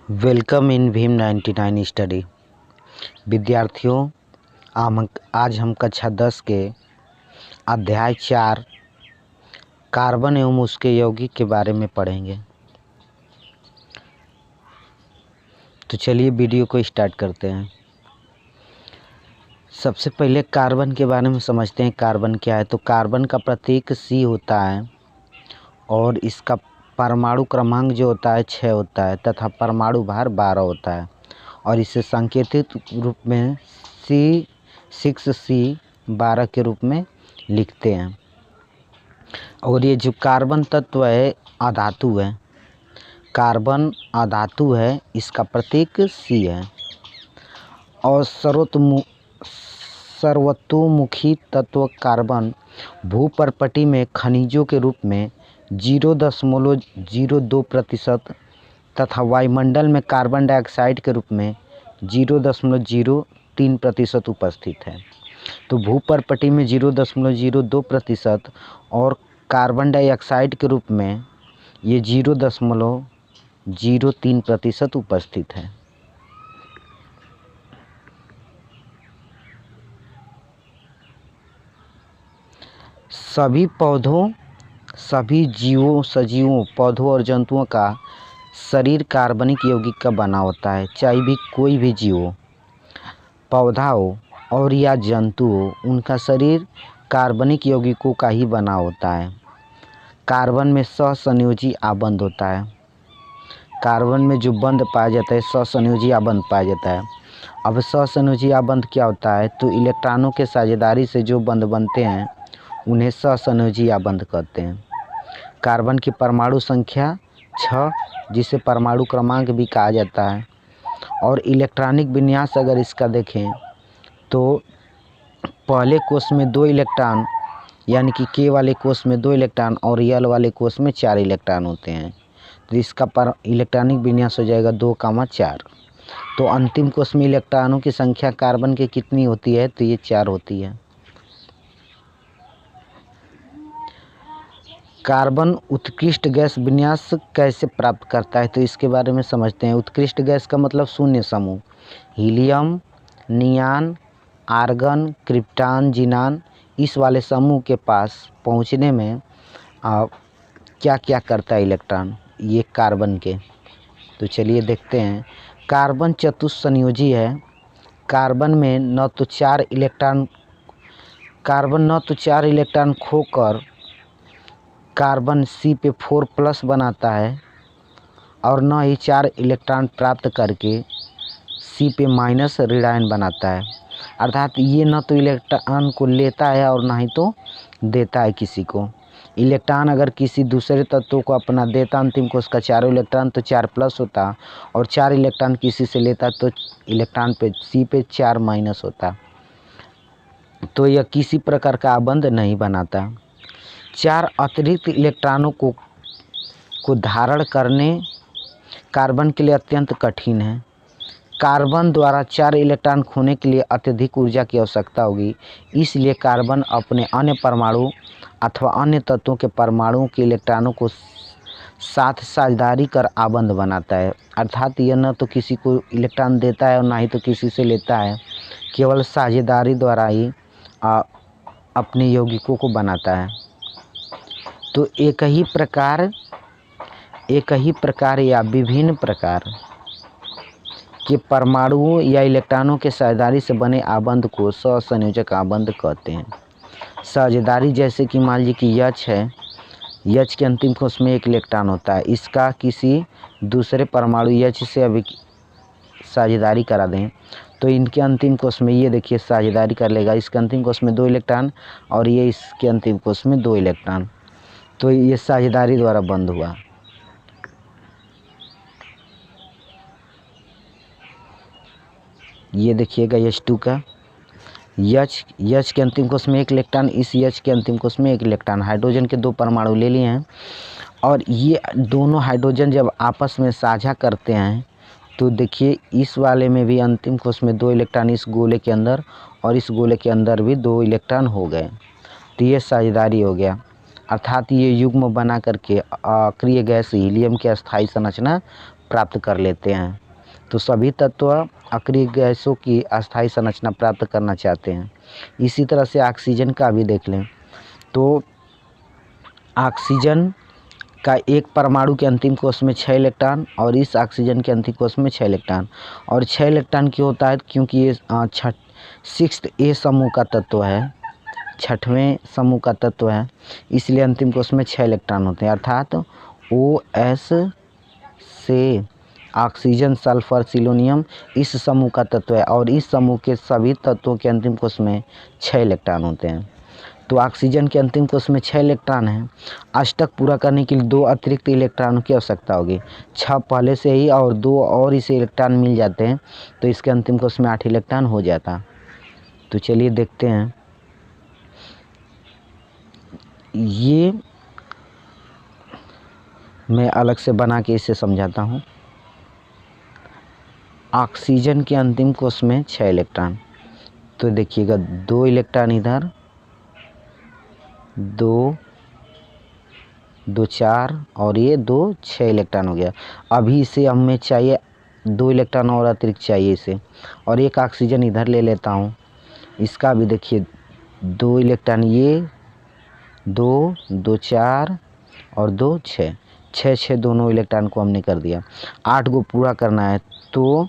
Welcome in Bhim 99 study. विद्यार्थियों, आज हम कक्षा 10 के अध्याय 4 कार्बन एवं उसके यौगिक के बारे में पढ़ेंगे। तो चलिए वीडियो को स्टार्ट करते हैं। सबसे पहले कार्बन के बारे में समझते हैं। कार्बन क्या है? तो कार्बन का प्रतीक C होता है और इसका परमाणु क्रमांक जो होता है 6 होता है तथा परमाणु भार 12 होता है और इसे सांकेतिक रूप में C6C12 के रूप में लिखते हैं। और ये जो कार्बन तत्व है अधातु है। कार्बन अधातु है, इसका प्रतीक C है। और सर्वतोमुखी तत्व कार्बन भूपर्पटी में खनिजों के रूप में 0.02% तथा वायुमंडल में कार्बन डाइऑक्साइड के रूप में 0.03% उपस्थित है। तो भूपर्पटी में 0.02% और कार्बन डाइऑक्साइड के रूप में ये 0.03% उपस्थित है। सभी पौधों, सभी जीवों, सजीवों, पौधों और जंतुओं का शरीर कार्बनिक यौगिक का बना होता है। चाहे भी कोई भी जीव हो, पौधा हो और या जंतु हो, उनका शरीर कार्बनिक यौगिकों का ही बना होता है। कार्बन में सहसंयोजी आबंध होता है। कार्बन में जो बंध पाया जाता है सहसंयोजी आबंध पाया जाता है। अब सहसंयोजी आबंध क्या होता है? तो इलेक्ट्रॉनों के साझेदारी से जो बंध बनते हैं उन्हें सहसंयोजी आबंध कहते हैं। कार्बन की परमाणु संख्या 6, जिसे परमाणु क्रमांक भी कहा जाता है। और इलेक्ट्रॉनिक विन्यास अगर इसका देखें तो पहले कोष में 2 इलेक्ट्रॉन, यानी कि K वाले कोष में 2 इलेक्ट्रॉन और L वाले कोष में 4 इलेक्ट्रॉन होते हैं। तो इसका इलेक्ट्रॉनिक विन्यास हो जाएगा 2,4। तो अंतिम कोष में इलेक्ट्रॉनों की संख्या कार्बन की कितनी होती है? तो ये 4 होती है। कार्बन उत्कृष्ट गैस विन्यास कैसे प्राप्त करता है? तो इसके बारे में समझते हैं। उत्कृष्ट गैस का मतलब शून्य समूह, हीलियम, नियान, आर्गन, क्रिप्टॉन, जिनान, इस वाले समूह के पास पहुंचने में क्या क्या करता है इलेक्ट्रॉन ये कार्बन के? तो चलिए देखते हैं। कार्बन चतुस्संयोजी है। कार्बन न तो 4 इलेक्ट्रॉन खोकर कार्बन C पे 4+ बनाता है और न ही 4 इलेक्ट्रॉन प्राप्त करके C पे माइनस ऋणायन बनाता है। अर्थात ये न तो इलेक्ट्रॉन को लेता है और ना ही तो देता है किसी को। इलेक्ट्रॉन अगर किसी दूसरे तत्व को अपना देता अंतिम को उसका 4 इलेक्ट्रॉन तो 4+ होता, और 4 इलेक्ट्रॉन किसी से लेता तो इलेक्ट्रॉन पे C पे 4- होता। तो यह किसी प्रकार का आबंध नहीं बनाता। 4 अतिरिक्त इलेक्ट्रॉनों को धारण करने कार्बन के लिए अत्यंत कठिन है। कार्बन द्वारा 4 इलेक्ट्रॉन खोने के लिए अत्यधिक ऊर्जा की आवश्यकता होगी। इसलिए कार्बन अपने अन्य परमाणु अथवा अन्य तत्वों के परमाणुओं के इलेक्ट्रॉनों को साथ साझेदारी कर आबंध बनाता है। अर्थात यह न तो किसी को इलेक्ट्रॉन देता है और ना ही तो किसी से लेता है, केवल साझेदारी द्वारा ही अपने यौगिकों को बनाता है। तो एक ही प्रकार या विभिन्न प्रकार के परमाणुओं या इलेक्ट्रॉनों के साझेदारी से बने आबंध को सहसंयोजक आबंध कहते हैं। साझेदारी जैसे कि मान लीजिए कि H है, H के अंतिम कोष में 1 इलेक्ट्रॉन होता है, इसका किसी दूसरे परमाणु H से अभी साझेदारी करा दें तो इनके अंतिम कोष में ये देखिए साझेदारी कर लेगा। इसके अंतिम कोष में 2 इलेक्ट्रॉन और ये इसके अंतिम कोष में 2 इलेक्ट्रॉन। तो ये साझेदारी द्वारा बंद हुआ। ये देखिएगा H2 का H के अंतिम कोष में 1 इलेक्ट्रॉन, इस H के अंतिम कोष में 1 इलेक्ट्रॉन। हाइड्रोजन के 2 परमाणु ले लिए हैं और ये दोनों हाइड्रोजन जब आपस में साझा करते हैं तो देखिए इस वाले में भी अंतिम कोष में 2 इलेक्ट्रॉन इस गोले के अंदर और इस गोले के अंदर भी 2 इलेक्ट्रॉन हो गए। तो ये साझेदारी हो गया। अर्थात ये युग्म बना करके अक्रिय गैस हीलियम की अस्थायी संरचना प्राप्त कर लेते हैं। तो सभी तत्व अक्रिय गैसों की अस्थायी संरचना प्राप्त करना चाहते हैं। इसी तरह से ऑक्सीजन का भी देख लें तो ऑक्सीजन का एक परमाणु के अंतिम कोश में 6 इलेक्ट्रॉन और इस ऑक्सीजन के अंतिम कोश में 6 इलेक्ट्रॉन। और 6 इलेक्ट्रॉन क्यों होता है? क्योंकि ये 6th ए समूह का तत्व है, 6वें समूह का तत्व है, इसलिए अंतिम कोश में 6 इलेक्ट्रॉन होते हैं। अर्थात OS से ऑक्सीजन, सल्फर, सिलोनियम इस समूह का तत्व है और इस समूह के सभी तत्वों के अंतिम कोश में 6 इलेक्ट्रॉन होते हैं। तो ऑक्सीजन के अंतिम कोश में 6 इलेक्ट्रॉन हैं। अष्टक पूरा करने के लिए 2 अतिरिक्त इलेक्ट्रॉनों की आवश्यकता होगी। 6 पहले से ही और 2 और इसे इलेक्ट्रॉन मिल जाते हैं तो इसके अंतिम कोश में 8 इलेक्ट्रॉन हो जाता। तो चलिए देखते हैं, ये मैं अलग से बना के इसे समझाता हूँ। ऑक्सीजन के अंतिम कोश में 6 इलेक्ट्रॉन, तो देखिएगा 2 इलेक्ट्रॉन इधर, 2 2 4 और ये 2 6 इलेक्ट्रॉन हो गया। अभी इसे हमें चाहिए 2 इलेक्ट्रॉन और अतिरिक्त चाहिए इसे, और एक ऑक्सीजन इधर ले लेता हूँ। इसका भी देखिए 2 इलेक्ट्रॉन, ये 2 2 4 और 2 6 6 दोनों इलेक्ट्रॉन को हमने कर दिया। 8 को पूरा करना है तो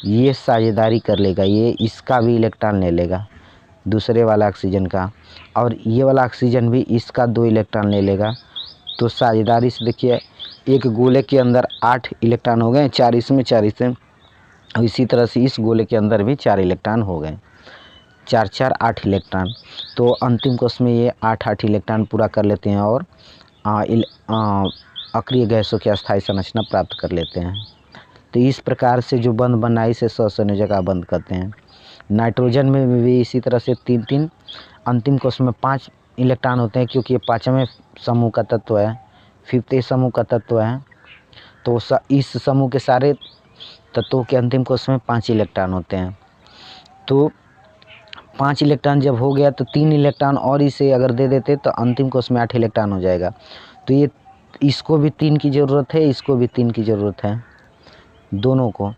ये साझेदारी कर लेगा, ये इसका भी इलेक्ट्रॉन ले लेगा दूसरे वाला ऑक्सीजन का, और ये वाला ऑक्सीजन भी इसका 2 इलेक्ट्रॉन ले लेगा। तो साझेदारी से देखिए एक गोले के अंदर 8 इलेक्ट्रॉन हो गए, 4 इसमें 4 इसमें, और इसी तरह से इस गोले के अंदर भी 4 इलेक्ट्रॉन हो गए, 4 4 8 इलेक्ट्रॉन। तो अंतिम कोश में ये 8 इलेक्ट्रॉन पूरा कर लेते हैं और अक्रिय गैसों की अस्थायी संरचना प्राप्त कर लेते हैं। तो इस प्रकार से जो बंध बना इसे सहसंयोजक बंध कहते हैं। नाइट्रोजन में भी इसी तरह से 3 अंतिम कोश में 5 इलेक्ट्रॉन होते हैं, क्योंकि ये 5वें समूह का तत्व है, 5th समूह का तत्व है। तो इस समूह के सारे तत्वों के अंतिम कोश में 5 इलेक्ट्रॉन होते हैं। तो 5 इलेक्ट्रॉन जब हो गया तो 3 इलेक्ट्रॉन और इसे अगर दे देते तो अंतिम कोश में 8 इलेक्ट्रॉन हो जाएगा। तो ये इसको भी 3 की ज़रूरत है, इसको भी 3 की ज़रूरत है, दोनों को।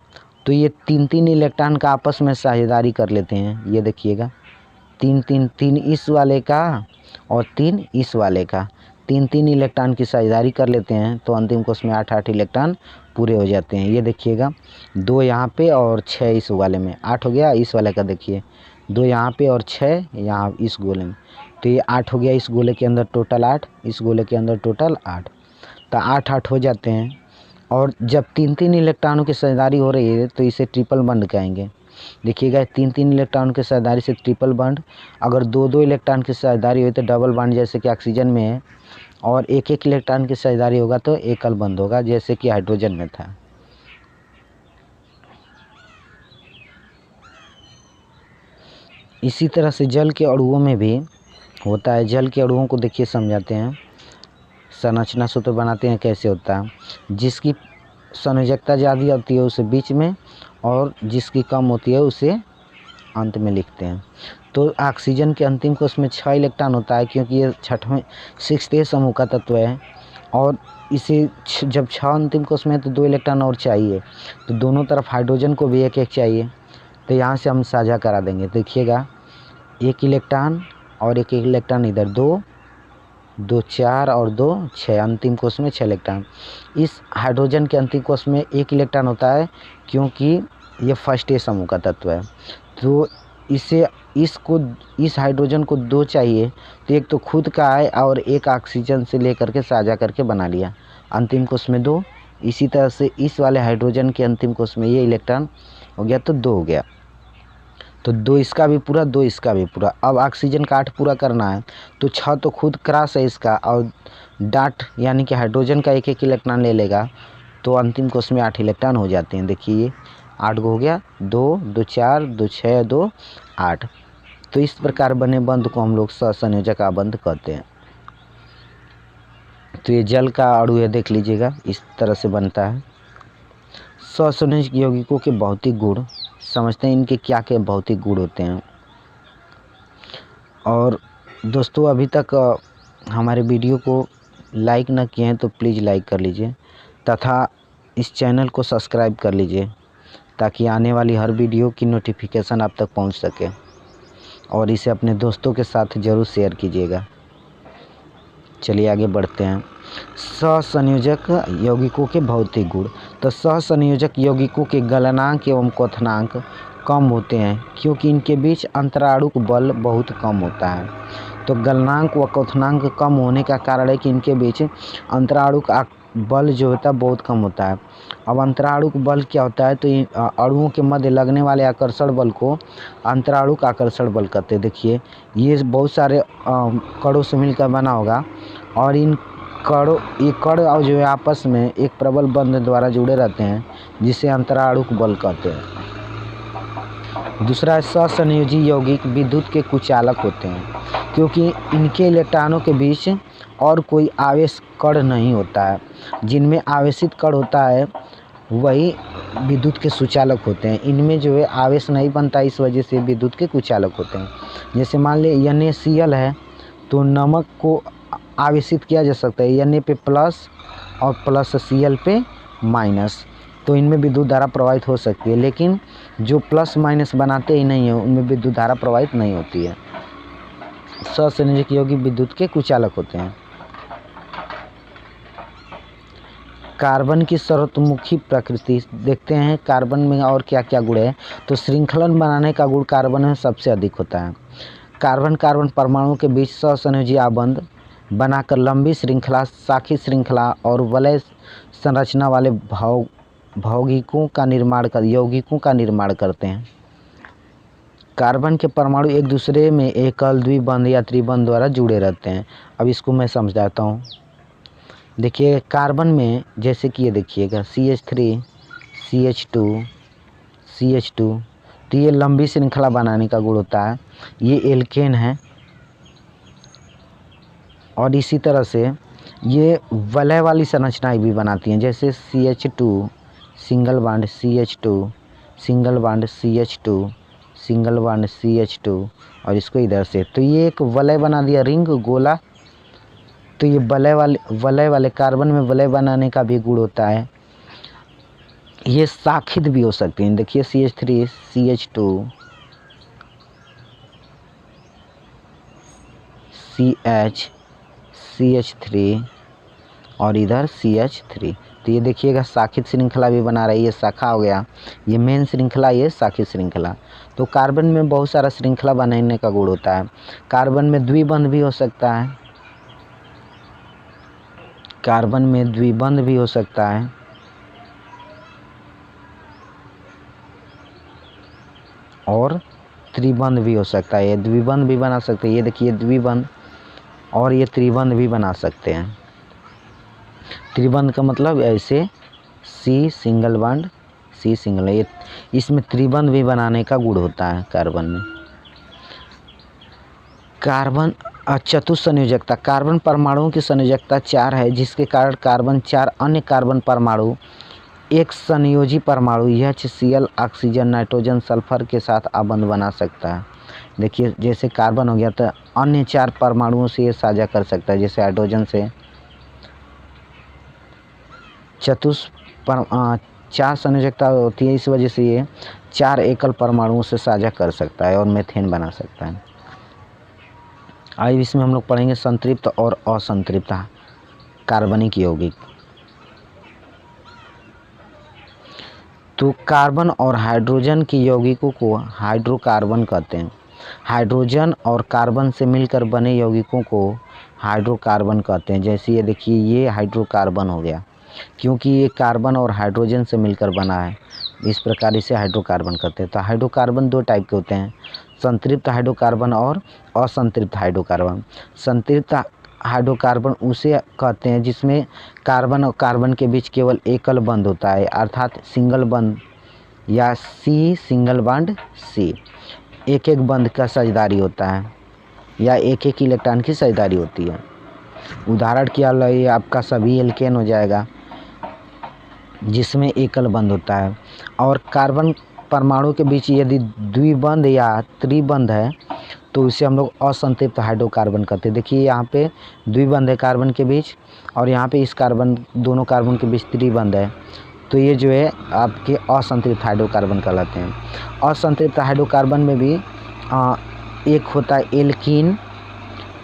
तो ये 3 इलेक्ट्रॉन का आपस में साझेदारी कर लेते हैं। ये देखिएगा 3 इस वाले का और 3 इस वाले का, 3 इलेक्ट्रॉन की साझेदारी कर लेते हैं तो अंतिम कोश में 8 इलेक्ट्रॉन पूरे हो जाते हैं। ये देखिएगा 2 यहाँ पे और 6 इस वाले में, 8 हो गया। इस वाले का देखिए 2 यहाँ पे और 6 यहाँ इस गोले में, तो ये 8 हो गया। इस गोले के अंदर टोटल 8, इस गोले के अंदर टोटल 8, तो 8 हो जाते हैं। और जब 3 इलेक्ट्रॉनों की साझेदारी हो रही है तो इसे ट्रिपल बॉन्ड कहेंगे। देखिएगा 3 इलेक्ट्रॉन की साझेदारी से ट्रिपल बॉन्ड, अगर 2 इलेक्ट्रॉन की साझेदारी हुई तो डबल बॉन्ड जैसे कि ऑक्सीजन में है, और 1 इलेक्ट्रॉन की साझेदारी होगा तो एकल बॉन्ड होगा जैसे कि हाइड्रोजन में था। इसी तरह से जल के अणुओं में भी होता है। जल के अणुओं को देखिए समझाते हैं, संरचना सूत्र बनाते हैं कैसे होता है। जिसकी संयोजकता ज़्यादा होती है उसे बीच में, और जिसकी कम होती है उसे अंत में लिखते हैं। तो ऑक्सीजन के अंतिम कोश में 6 इलेक्ट्रॉन होता है, क्योंकि ये 6th समूह का तत्व है, और इसे जब 6 अंतिम कोश में है तो 2 इलेक्ट्रॉन और चाहिए, तो दोनों तरफ हाइड्रोजन को भी 1 चाहिए। तो यहाँ से हम साझा करा देंगे। देखिएगा 1 इलेक्ट्रॉन और 1 इलेक्ट्रॉन इधर, 2 2 4 और 2 6, अंतिम कोश में 6 इलेक्ट्रॉन। इस हाइड्रोजन के अंतिम कोश में 1 इलेक्ट्रॉन होता है, क्योंकि ये 1st समूह का तत्व है। तो इस हाइड्रोजन को 2 चाहिए, तो एक तो खुद का है और एक ऑक्सीजन से लेकर के साझा करके बना लिया, अंतिम कोश में 2। इसी तरह से इस वाले हाइड्रोजन के अंतिम कोश में ये इलेक्ट्रॉन हो गया तो 2 हो गया, तो 2 इसका भी पूरा, 2 इसका भी पूरा। अब ऑक्सीजन का 8 पूरा करना है, तो 6 तो खुद क्रॉस है इसका, और डाट यानी कि हाइड्रोजन का 1 इलेक्ट्रॉन ले लेगा, तो अंतिम कोश में 8 इलेक्ट्रॉन हो जाते हैं। देखिए 8 हो गया, 2 2 4 2 6 2 8। तो इस प्रकार बने बंध को हम लोग सहसंयोजक बंध कहते हैं। तो ये जल का अणु है, देख लीजिएगा इस तरह से बनता है। सहसंयोजक यौगिकों के भौतिक गुण समझते हैं, इनके क्या क्या भौतिक गुण होते हैं। और दोस्तों अभी तक हमारे वीडियो को लाइक न किए हैं तो प्लीज़ लाइक कर लीजिए, तथा इस चैनल को सब्सक्राइब कर लीजिए ताकि आने वाली हर वीडियो की नोटिफिकेशन आप तक पहुंच सके, और इसे अपने दोस्तों के साथ ज़रूर शेयर कीजिएगा। चलिए आगे बढ़ते हैं। सहसंयोजक यौगिकों के भौतिक गुण। तो सहसंयोजक यौगिकों के गलनांक एवं क्वथनांक कम होते हैं क्योंकि इनके बीच अंतराणुक बल बहुत कम होता है। तो गलनांक व क्वथनांक कम होने का कारण है कि इनके बीच अंतराणुक बल जो होता है बहुत कम होता है। अब अंतराणुक बल क्या होता है, तो अणुओं के मध्य लगने वाले आकर्षण बल को अंतराणुक आकर्षण बल कहते हैं। देखिए ये बहुत सारे कणों से मिलकर बना होगा, और इन ये कण और जो है आपस में एक प्रबल बंध द्वारा जुड़े रहते हैं जिसे अंतराणुक बल कहते हैं। दूसरा है सहसंयोजी यौगिक विद्युत के कुचालक होते हैं क्योंकि इनके इलेक्ट्रॉनों के बीच और कोई आवेश कण नहीं होता है। जिनमें आवेशित कण होता है वही विद्युत के सुचालक होते हैं। इनमें जो है आवेश नहीं बनता, इस वजह से विद्युत के कुचालक होते हैं। जैसे मान ले NaCl है तो नमक को आवेशित किया जा सकता है Na पे प्लस और प्लस Cl पे माइनस, तो इनमें विद्युत धारा प्रवाहित हो सकती है। लेकिन जो प्लस माइनस बनाते ही नहीं है उनमें विद्युत धारा प्रवाहित नहीं होती है। सहसंयोजक यौगिक विद्युत के कुचालक होते हैं। कार्बन की सर्वतोमुखी प्रकृति देखते हैं। कार्बन में और क्या क्या गुण है, तो श्रृंखलन बनाने का गुण कार्बन में सबसे अधिक होता है। कार्बन परमाणुओं के बीच सहसंयोजी आबंध बनाकर लंबी श्रृंखला, शाखी श्रृंखला और वलय संरचना वाले यौगिकों का निर्माण करते हैं। कार्बन के परमाणु एक दूसरे में एकल, द्विबंध या त्रिबंध द्वारा जुड़े रहते हैं। अब इसको मैं समझाता हूँ। देखिए कार्बन में जैसे कि ये देखिएगा CH3 CH2 CH2, तो ये लंबी श्रृंखला बनाने का गुण होता है। ये एल्केन है, और इसी तरह से ये वलय वाली संरचनाएं भी बनाती हैं। जैसे CH2 single bond CH2 single bond CH2 single bond CH2, और इसको इधर से, तो ये एक वलय बना दिया, रिंग गोला। तो ये वलय वाले कार्बन में वलय बनाने का भी गुण होता है। ये शाखित भी हो सकते हैं। देखिए CH3 CH2 CH3 और इधर CH3, तो ये देखिएगा शाखित श्रृंखला भी बना रही है। शाखा हो गया, ये मेन श्रृंखला, ये शाखित श्रृंखला। तो कार्बन में बहुत सारा श्रृंखला बनाने का गुण होता है। कार्बन में द्विबंध भी हो सकता है, कार्बन में द्विबंध भी हो सकता है, और त्रिबंध भी हो सकता है। ये द्विबंध भी बना सकते हैं। ये देखिए द्विबंध, और ये त्रिबंध भी बना सकते हैं। त्रिबंध का मतलब ऐसे C single bond C single, ये इसमें त्रिबंध भी बनाने का गुण होता है कार्बन में। कार्बन चतुस्संयोजकता। कार्बन परमाणुओं की संयोजकता 4 है, जिसके कारण कार्बन 4 अन्य कार्बन परमाणु एक संयोजी परमाणु HCl ऑक्सीजन नाइट्रोजन सल्फर के साथ आबंध बना सकता है। देखिए जैसे कार्बन हो गया तो अन्य 4 परमाणुओं से ये साझा कर सकता है। जैसे हाइड्रोजन से 4 संयोजकता होती है, इस वजह से ये 4 एकल परमाणुओं से साझा कर सकता है और मीथेन बना सकता है। आज इसमें हम लोग पढ़ेंगे संतृप्त और असंतृप्त कार्बनिक यौगिक। तो कार्बन और हाइड्रोजन के यौगिकों को हाइड्रोकार्बन कहते हैं। हाइड्रोजन और कार्बन से मिलकर बने यौगिकों को हाइड्रोकार्बन कहते हैं। जैसे ये देखिए ये हाइड्रोकार्बन हो गया, क्योंकि ये कार्बन और हाइड्रोजन से मिलकर बना है, इस प्रकार इसे हाइड्रोकार्बन कहते हैं। तो हाइड्रोकार्बन 2 टाइप के होते हैं, संतृप्त हाइड्रोकार्बन और असंतृप्त हाइड्रोकार्बन। संतृप्त हाइड्रोकार्बन उसे कहते हैं जिसमें कार्बन और कार्बन के बीच केवल एकल बंध होता है, अर्थात सिंगल बंध या C सिंगल बॉन्ड C। एक एक बंध का साझेदारी होता है या एक एक इलेक्ट्रॉन की साझेदारी होती है। उदाहरण के लिए आपका सभी एल्केन हो जाएगा जिसमें एकल बंध होता है। और कार्बन परमाणु के बीच यदि द्विबंध या त्रिबंध है तो इसे हम लोग असंतृप्त हाइड्रोकार्बन कहते हैं। देखिए यहाँ पे द्विबंध है कार्बन के बीच, और यहाँ पे इस दोनों कार्बन के बीच त्रिबंध है, तो ये जो है आपके असंतृप्त हाइड्रोकार्बन कहलाते हैं। असंतृप्त हाइड्रोकार्बन में भी एक होता है एल्कीन,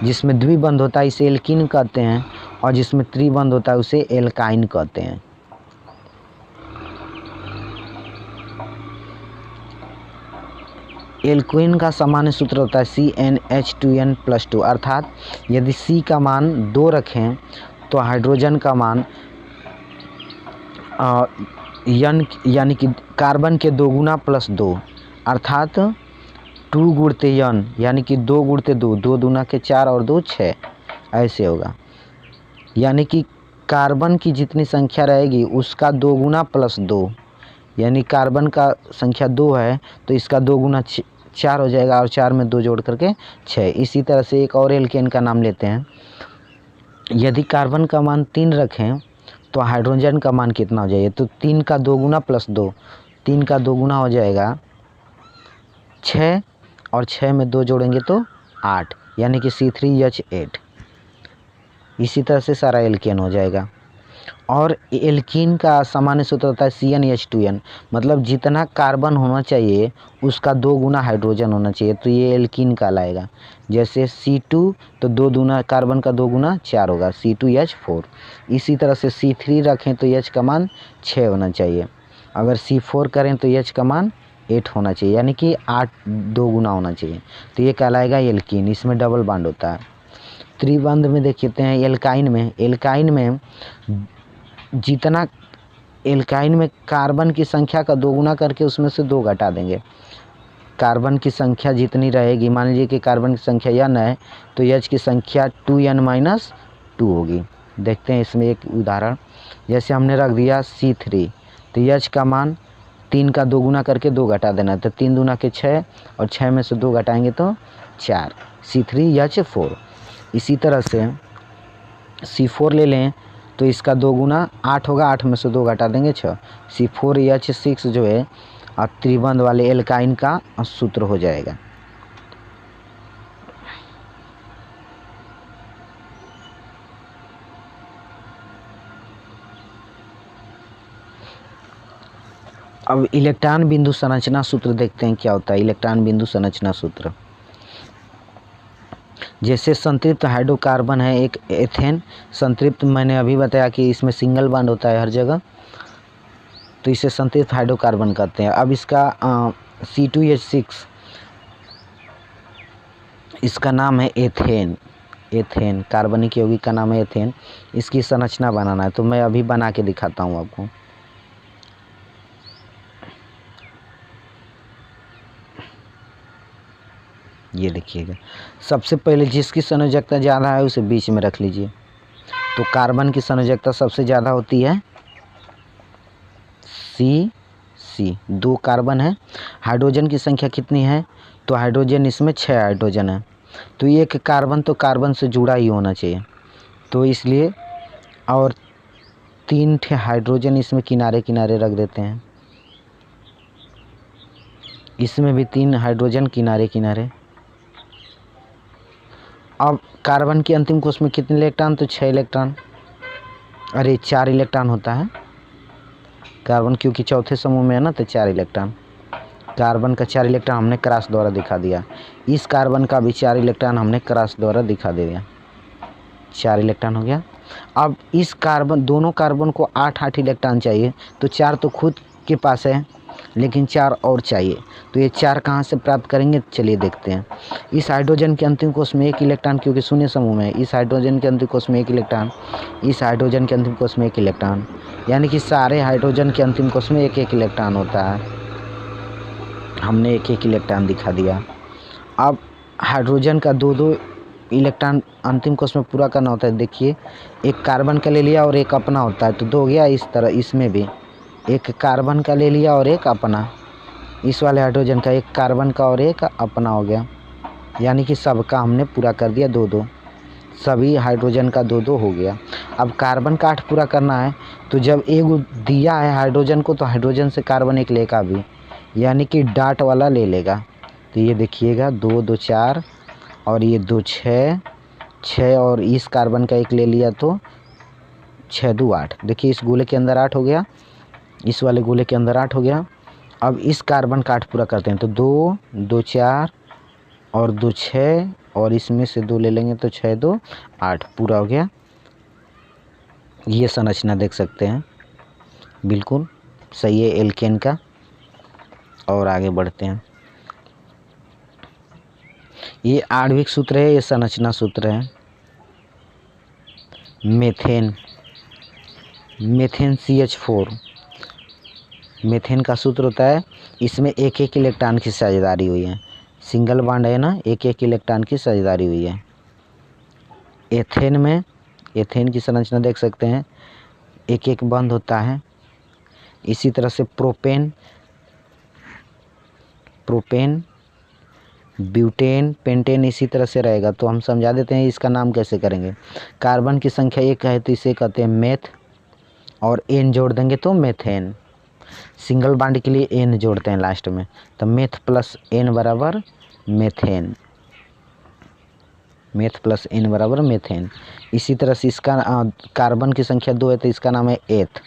जिसमें द्विबंध होता है इसे एल्कीन कहते हैं, और जिसमें त्रिबंध होता है उसे एल्काइन कहते हैं। एल्कीन का सामान्य सूत्र होता है CnH2n+2, अर्थात यदि C का मान 2 रखें तो हाइड्रोजन का मान यानी कि कार्बन के 2 गुना +2, अर्थात 2 गुणते n यानी कि 2 गुणते 2, 2 दूना के 4 और 2 6, ऐसे होगा। यानी कि कार्बन की जितनी संख्या रहेगी उसका 2 गुना +2, यानी कार्बन का संख्या 2 है तो इसका 2 गुना 4 हो जाएगा, और 4 में 2 जोड़ करके 6। इसी तरह से एक और एल्केन का नाम लेते हैं। यदि कार्बन का मान 3 रखें तो हाइड्रोजन का मान कितना हो जाएगा, तो 3 का 2 गुना +2, 3 का 2 गुना हो जाएगा 6, और 6 में 2 जोड़ेंगे तो 8, यानी कि C3H8। इसी तरह से सारा एल्केन हो जाएगा। और एल्कीन का सामान्य सूत्र होता है CnH2n, मतलब जितना कार्बन होना चाहिए उसका 2 गुना हाइड्रोजन होना चाहिए, तो ये एल्कीन कहलाएगा। जैसे C2 तो 2 दूना कार्बन का 2 गुना 4 होगा, C2H4। इसी तरह से C3 रखें तो H का मान 6 होना चाहिए, अगर C4 करें तो H का मान 8 होना चाहिए, यानी कि 8 2 गुना होना चाहिए, तो ये कहलाएगा एल्कीन। इसमें डबल बॉन्ड होता है। त्रिबंध में देखते हैं एल्काइन में जितना एल्काइन में कार्बन की संख्या का 2 गुना करके उसमें से 2 घटा देंगे। कार्बन की संख्या जितनी रहेगी, मान लीजिए कि कार्बन की संख्या n है तो H की संख्या 2n-2 होगी। देखते हैं इसमें एक उदाहरण, जैसे हमने रख दिया C3, तो H का मान 3 का 2 गुना करके 2 घटा देना, तो 3 दूना के 6, और 6 में से 2 घटाएंगे तो 4, C3H4। इसी तरह से C4 ले लें तो इसका 2 गुना 8 होगा, 8 में से 2 घटा देंगे 6, C4H6 जो है त्रिबंध वाले एल्काइन का सूत्र हो जाएगा। अब इलेक्ट्रॉन बिंदु संरचना सूत्र देखते हैं क्या होता है। इलेक्ट्रॉन बिंदु संरचना सूत्र, जैसे संतृप्त हाइड्रोकार्बन है एक एथेन, संतृप्त मैंने अभी बताया कि इसमें सिंगल बॉन्ड होता है हर जगह, तो इसे संतृप्त हाइड्रोकार्बन कहते हैं। अब इसका C2H6, इसका नाम है एथेन, कार्बनिक यौगिक का नाम है एथेन। इसकी संरचना बनाना है तो मैं अभी बना के दिखाता हूँ आपको। ये देखिएगा, सबसे पहले जिसकी संयोजकता ज़्यादा है उसे बीच में रख लीजिए। तो कार्बन की संयोजकता सबसे ज़्यादा होती है C, 2 कार्बन है। हाइड्रोजन की संख्या कितनी है, तो हाइड्रोजन इसमें 6 हाइड्रोजन है, तो एक कार्बन तो कार्बन से जुड़ा ही होना चाहिए, तो इसलिए, और 3 ठे हाइड्रोजन इसमें किनारे किनारे रख देते हैं। इसमें भी 3 हाइड्रोजन किनारे किनारे। अब कार्बन की अंतिम कोश में कितने इलेक्ट्रॉन, तो 6 इलेक्ट्रॉन, अरे 4 इलेक्ट्रॉन होता है कार्बन, क्योंकि चौथे समूह में है ना, तो 4 इलेक्ट्रॉन। कार्बन का 4 इलेक्ट्रॉन हमने क्रॉस द्वारा दिखा दिया। इस कार्बन का भी 4 इलेक्ट्रॉन हमने क्रॉस द्वारा दिखा दिया, 4 इलेक्ट्रॉन हो गया। अब इस कार्बन, दोनों कार्बन को 8-8 इलेक्ट्रॉन चाहिए, तो 4 तो खुद के पास है, लेकिन 4 और चाहिए, तो ये 4 कहाँ से प्राप्त करेंगे, चलिए देखते हैं। इस हाइड्रोजन के अंतिम कोश में 1 इलेक्ट्रॉन, क्योंकि शून्य समूह में है, इस हाइड्रोजन के अंतिम कोश में 1 इलेक्ट्रॉन, इस हाइड्रोजन के अंतिम कोश में 1 इलेक्ट्रॉन, यानी कि सारे हाइड्रोजन के अंतिम कोश में 1-1 इलेक्ट्रॉन होता है। हमने 1-1 इलेक्ट्रॉन दिखा दिया। अब हाइड्रोजन का 2-2 इलेक्ट्रॉन अंतिम कोश में पूरा करना होता है। देखिए, एक कार्बन का ले लिया और एक अपना होता है, तो 2 हो गया। इस तरह इसमें भी एक कार्बन का ले लिया और एक अपना, इस वाले हाइड्रोजन का एक कार्बन का और एक अपना हो गया, यानी कि सबका हमने पूरा कर दिया 2-2, सभी हाइड्रोजन का 2-2 हो गया। अब कार्बन का 8 पूरा करना है, तो जब एक दिया है हाइड्रोजन को, तो हाइड्रोजन से कार्बन एक लेगा भी, यानी कि डॉट वाला ले लेगा। तो ये देखिएगा 2-2 4, और ये 2 6, और इस कार्बन का एक ले लिया तो 6-2 8। देखिए इस गोले के अंदर 8 हो गया, इस वाले गोले के अंदर 8 हो गया। अब इस कार्बन का 8 पूरा करते हैं तो 2 2 4 और 2 6 और इसमें से 2 ले लेंगे तो 6 2 8 पूरा हो गया। ये संरचना देख सकते हैं, बिल्कुल सही है एल्केन का। और आगे बढ़ते हैं। ये आणविक सूत्र है, ये संरचना सूत्र है। मेथेन, मेथेन CH4, मेथेन का सूत्र होता है, इसमें एक एक इलेक्ट्रॉन की साझेदारी हुई है, सिंगल बॉन्ड है ना, एक एक इलेक्ट्रॉन की साझेदारी हुई है। एथेन में, एथेन की संरचना देख सकते हैं, एक एक बंद होता है। इसी तरह से प्रोपेन, प्रोपेन, ब्यूटेन, पेंटेन इसी तरह से रहेगा। तो हम समझा देते हैं इसका नाम कैसे करेंगे। कार्बन की संख्या 1 है तो इसे कहते हैं मेथ, और एन जोड़ देंगे तो मेथेन। सिंगल बॉन्ड के लिए एन जोड़ते हैं लास्ट में, तो मेथ प्लस एन बराबर मेथेन, मेथ प्लस एन बराबर मेथेन। इसी तरह से इसका कार्बन की संख्या 2 है तो इसका नाम है एथ,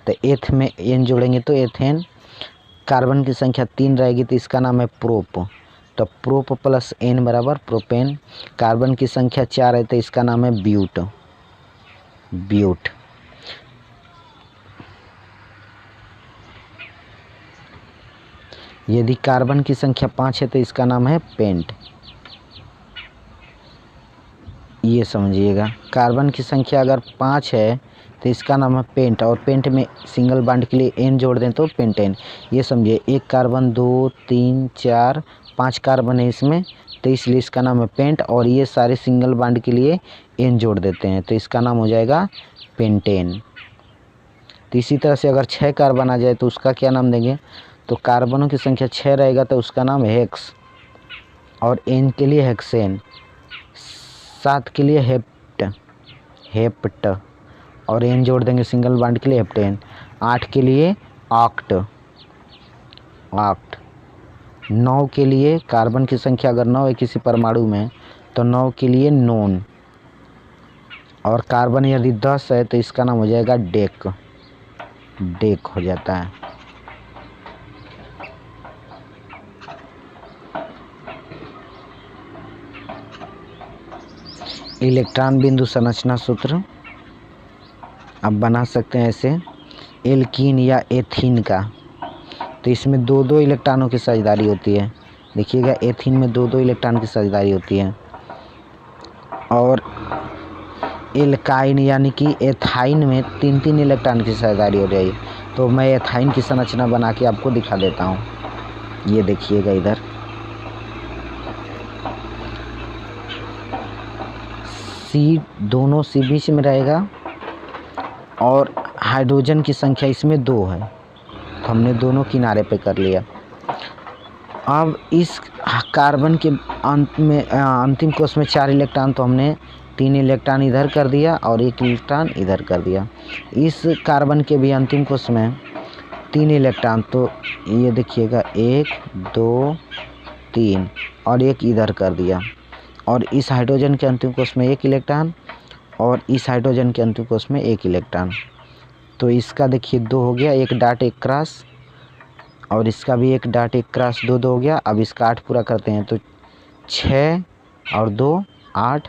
तो एथ में एन जोड़ेंगे तो एथेन। कार्बन की संख्या 3 रहेगी तो इसका नाम है प्रोप, तो प्रोप प्लस एन बराबर प्रोपेन। कार्बन की संख्या 4 है तो इसका नाम है ब्यूट, ब्यूट। यदि कार्बन की संख्या 5 है तो इसका नाम है पेंट, ये समझिएगा। कार्बन की संख्या अगर 5 है तो इसका नाम है पेंट, और पेंट में सिंगल बॉन्ड के लिए एन जोड़ दें तो पेंटेन, ये समझिए। 1 कार्बन 2 3 4 5 कार्बन है इसमें, तो इसलिए इसका नाम है पेंट, और ये सारे सिंगल बॉन्ड के लिए एन जोड़ देते हैं तो इसका नाम हो जाएगा पेंटेन। तो इसी तरह से अगर 6 कार्बन आ जाए तो उसका क्या नाम देंगे, तो कार्बनों की संख्या 6 रहेगा तो उसका नाम हेक्स, और एन के लिए हेक्सेन, 7 के लिए हेप्ट, हेप्ट, और एन जोड़ देंगे सिंगल बॉन्ड के लिए हेप्टेन। 8 के लिए ऑक्ट, ऑक्ट। 9 के लिए, कार्बन की संख्या अगर 9 है किसी परमाणु में तो 9 के लिए नोन, और कार्बन यदि 10 है तो इसका नाम हो जाएगा डेक, डेक हो जाता है। इलेक्ट्रॉन बिंदु संरचना सूत्र अब बना सकते हैं ऐसे। एल्कीन या एथीन का, तो इसमें 2 इलेक्ट्रॉनों की साझेदारी होती है। देखिएगा एथीन में 2 इलेक्ट्रॉन की साझेदारी होती है, और एल्काइन यानी कि एथाइन में 3 इलेक्ट्रॉन की साझेदारी हो रही है। तो मैं एथाइन की संरचना बना के आपको दिखा देता हूँ, ये देखिएगा इधर। सी, दोनों सी बीच में रहेगा, और हाइड्रोजन की संख्या इसमें 2 है, तो हमने दोनों किनारे पे कर लिया। अब इस कार्बन के अंत में अंतिम कोष में 4 इलेक्ट्रॉन, तो हमने 3 इलेक्ट्रॉन इधर कर दिया और 1 इलेक्ट्रॉन इधर कर दिया। इस कार्बन के भी अंतिम कोष में 3 इलेक्ट्रॉन, तो ये देखिएगा 1 2 3 और 1 इधर कर दिया। और इस हाइड्रोजन के अंतिम कोष में 1 इलेक्ट्रॉन, और इस हाइड्रोजन के अंतिम कोष में 1 इलेक्ट्रॉन। तो इसका देखिए 2 हो गया, 1 डॉट 1 क्रॉस, और इसका भी 1 डॉट 1 क्रॉस 2 हो गया। अब इसका 8 पूरा करते हैं तो 6 और 2 8,